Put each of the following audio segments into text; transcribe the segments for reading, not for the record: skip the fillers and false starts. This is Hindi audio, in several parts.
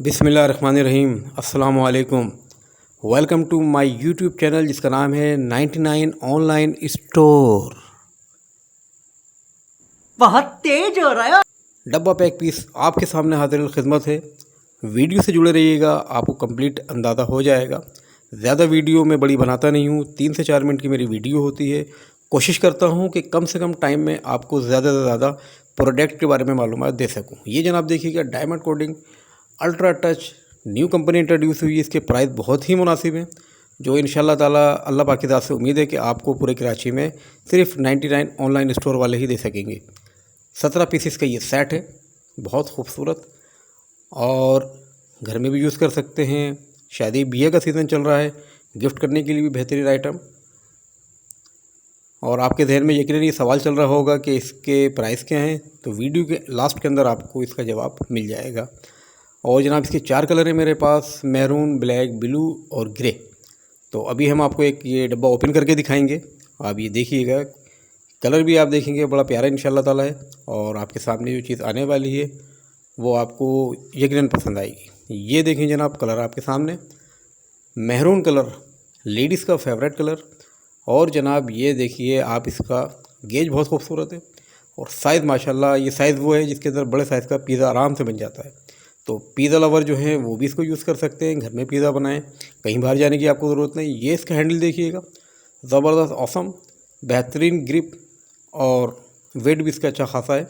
बिस्मिल्लाहिर्रहमानिर्रहीम। अस्सलाम वालेकुम। Welcome to my YouTube channel जिसका नाम है 99 ऑनलाइन स्टोर। बहुत तेज हो रहा है। डब्बा पैक पीस आपके सामने हाजिर खिदमत है। वीडियो से जुड़े रहिएगा, आपको कंप्लीट अंदाज़ा हो जाएगा। ज़्यादा वीडियो मैं बड़ी बनाता नहीं हूँ, 3 से 4 मिनट की मेरी वीडियो होती है। कोशिश करता हूँ कि कम से कम टाइम में आपको ज़्यादा से ज़्यादा प्रोडक्ट के बारे में मालूमात दे सकूँ। ये जनाब देखिएगा, diamond coding ultra touch new company introduce हुई है। इसके प्राइस बहुत ही मुनासिब हैं, जो इंशाल्लाह ताला अल्लाह पाक की ज़ात से उम्मीद है कि आपको पूरे कराची में सिर्फ 99 ऑनलाइन स्टोर वाले ही दे सकेंगे। 17 पीसेस का ये सेट है, बहुत खूबसूरत, और घर में भी यूज़ कर सकते हैं। शादी ब्याह का सीज़न चल रहा है, गिफ्ट करने के लिए भी बेहतरीन आइटम। और आपके जहन में यकीनन ये सवाल चल रहा होगा कि इसके प्राइस क्या हैं, तो वीडियो के लास्ट के अंदर आपको इसका जवाब मिल जाएगा। और जनाब इसके 4 कलर हैं मेरे पास, मैरून, ब्लैक, ब्लू और ग्रे। तो अभी हम आपको एक ये डब्बा ओपन करके दिखाएंगे। आप ये देखिएगा, कलर भी आप देखेंगे बड़ा प्यारा इंशाल्लाह ताला है। और आपके सामने जो चीज़ आने वाली है वो आपको यकीनन पसंद आएगी। ये देखें जनाब, कलर आपके सामने, मैरून कलर लेडीज़ का फेवरेट कलर। और जनाब ये देखिए आप, इसका गेज बहुत खूबसूरत है। और साइज़ माशाल्लाह, ये साइज़ वो है जिसके अंदर बड़े साइज़ का पिज़्ज़ा आराम से बन जाता है। तो पिज़्ज़ा लवर जो हैं वो भी इसको यूज़ कर सकते हैं, घर में पिज़्ज़ा बनाएं, कहीं बाहर जाने की आपको ज़रूरत नहीं। ये इसका हैंडल देखिएगा, ज़बरदस्त, ऑसम, बेहतरीन ग्रिप, और वेट भी इसका अच्छा खासा है।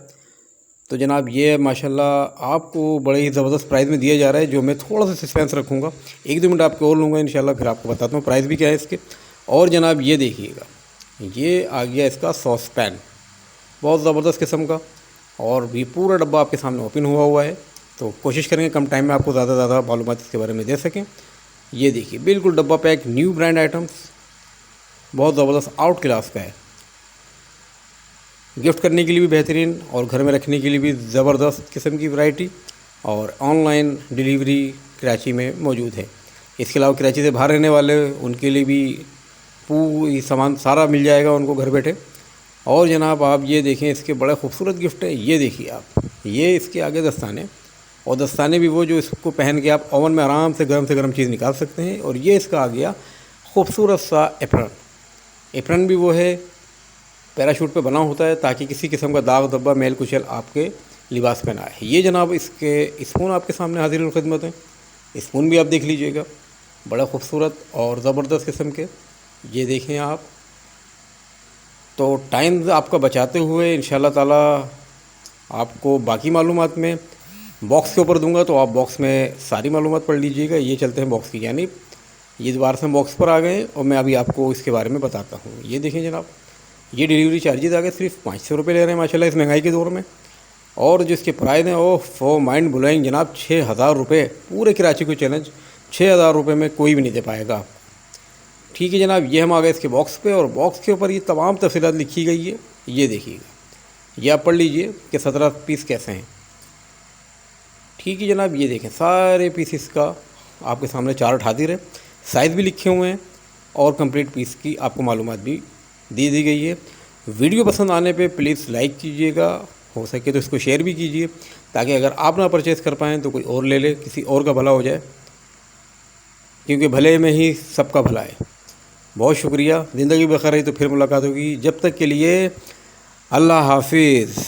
तो जनाब ये माशाल्लाह आपको बड़े ही ज़बरदस्त प्राइस में दिया जा रहा है, जो मैं थोड़ा सा सस्पेंस रखूँगा, 1-2 मिनट आपके और लूँगा इंशाल्लाह, फिर आपको बताता हूँ प्राइस भी क्या है इसके। और जनाब ये देखिएगा, ये आ गया इसका सॉस पैन, बहुत ज़बरदस्त किस्म का, और भी पूरा डब्बा आपके सामने ओपन हुआ है। तो कोशिश करेंगे कम टाइम में आपको ज़्यादा से ज़्यादा मालूमात इसके बारे में दे सकें। ये देखिए बिल्कुल डब्बा पैक न्यू ब्रांड आइटम्स, बहुत ज़बरदस्त आउट क्लास का है। गिफ्ट करने के लिए भी बेहतरीन, और घर में रखने के लिए भी ज़बरदस्त किस्म की वैरायटी। और ऑनलाइन डिलीवरी कराची में मौजूद है। इसके अलावा कराची से बाहर रहने वाले उनके लिए भी पूरी सामान सारा मिल जाएगा उनको घर बैठे। और जनाब आप ये देखें, इसके बड़ा खूबसूरत गिफ्ट है। ये देखिए आप, ये इसके आगे दस्ताने, और दस्ताने भी वो जो इसको पहन के आप ओवन में आराम से गर्म चीज़ निकाल सकते हैं। और ये इसका आ गया खूबसूरत सा एप्रन। एप्रन भी वो है पैराशूट पे बना होता है, ताकि किसी किस्म का दाग धब्बा मैल कुचल आपके लिबास पे ना आए। ये जनाब इसके स्पून आपके सामने हाजिर खिदमत है। स्पून भी आप देख लीजिएगा, बड़ा खूबसूरत और ज़बरदस्त किस्म के। ये देखें आप, तो टाइम आपका बचाते हुए इंशाल्लाह ताला आपको बाकी मालूमात में बॉक्स के ऊपर दूंगा, तो आप बॉक्स में सारी मालूमात पढ़ लीजिएगा। ये चलते हैं बॉक्स की जानिब। ये दोबारा से बॉक्स पर आ गए और मैं अभी आपको इसके बारे में बताता हूँ। ये देखें जनाब, ये डिलीवरी चार्जेज़ आ गए, सिर्फ 500 रुपये ले रहे हैं माशाल्लाह इस महंगाई के दौर में। और जो इसके प्राइस हैं वो फो माइंड ब्लोइंग जनाब, 6000 रुपये। पूरे कराची को चैलेंज, 6000 रुपये में कोई भी नहीं दे पाएगा। ठीक है जनाब, ये हम आ गए इसके बॉक्स पे, और बॉक्स के ऊपर ये तमाम तफसीलात लिखी गई है। ये देखिएगा, ये आप पढ़ लीजिए कि 17 पीस कैसे हैं। ठीक है जनाब, ये देखें सारे पीसीस का आपके सामने चार्ट हाजिर है, साइज़ भी लिखे हुए हैं, और कंप्लीट पीस की आपको मालूमात भी दी गई है। वीडियो पसंद आने पे प्लीज़ लाइक कीजिएगा, हो सके तो इसको शेयर भी कीजिए, ताकि अगर आप ना परचेज़ कर पाएँ तो कोई और ले ले, किसी और का भला हो जाए, क्योंकि भले में ही सबका भला है। बहुत शुक्रिया, ज़िंदगी बखैर रही तो फिर मुलाकात होगी। जब तक के लिए अल्लाह हाफिज़।